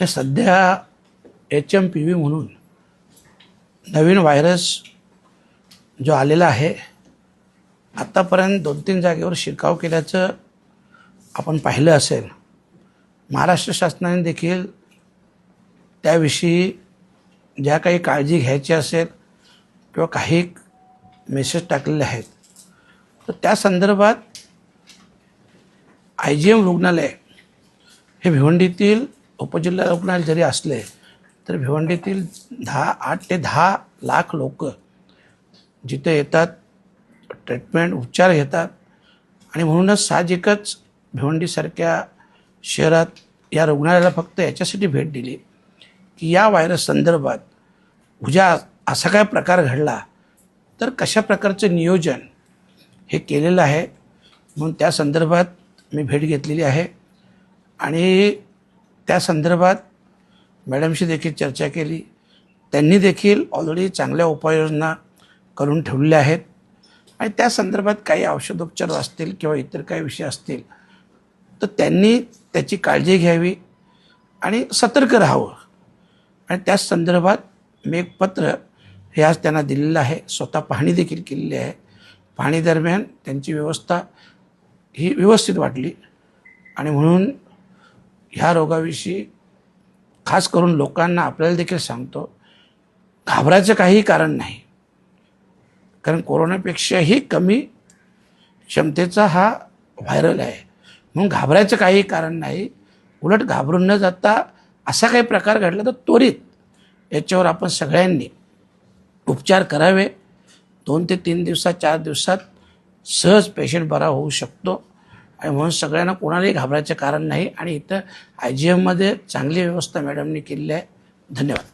हे सध्या HMPV म्हणून नवीन व्हायरस जो आलेला आहे, आत्तापर्यंत 2-3 जागेवर शिरकाव केल्याचं आपण पाहिलं असेल. महाराष्ट्र शासनाने देखील त्याविषयी ज्या काही काळजी घ्यायची असेल किंवा काही मेसेज टाकलेले आहेत, तर त्या संदर्भात IGM रुग्णालय हे भिवंडीतील उपजिल्हा रुग्णालय जरी असले तर भिवंडीतील 8 ते 10 लाख लोक जिथे येतात, ट्रीटमेंट उपचार घेतात. आणि म्हणूनच साहजिकच भिवंडीसारख्या शहरात या रुग्णालयाला फक्त याच्यासाठी भेट दिली की या व्हायरस संदर्भात उद्या असा काय प्रकार घडला तर कशा प्रकारचं नियोजन हे केलेलं आहे. म्हणून त्या संदर्भात मी भेट घेतलेली आहे आणि त्या संदर्भात मॅडमशी देखील चर्चा केली. त्यांनी देखील ऑलरेडी चांगल्या उपाययोजना करून ठेवलेल्या आहेत आणि त्या संदर्भात काही औषधोपचार असतील किंवा इतर काही विषय असतील तर त्यांनी त्याची काळजी घ्यावी आणि सतर्क राहावं. आणि त्या संदर्भात मी एक पत्र हे आज त्यांना दिलेलं आहे. स्वतः पाहणी देखील केलेली आहे. पाहणी दरम्यान त्यांची व्यवस्था ही व्यवस्थित वाटली आणि म्हणून ह्या रोगाविषयी खास करून लोकांना आपल्याला देखील सांगतो, घाबरायचं काही कारण नाही. कारण कोरोनापेक्षाही कमी क्षमतेचा हा व्हायरल आहे, म्हणून घाबरायचं काही कारण नाही. उलट घाबरून न जाता असा काही प्रकार घडला तर त्वरित याच्यावर आपण सगळ्यांनी उपचार करावे. 2 ते 3 दिवसात 4 दिवसात सहज पेशंट बरा होऊ शकतो आणि म्हणून सगळ्यांना कोणालाही घाबरायचं कारण नाही. आणि इथं IGMमध्ये चांगली व्यवस्था मॅडमनी केलेली आहे. धन्यवाद.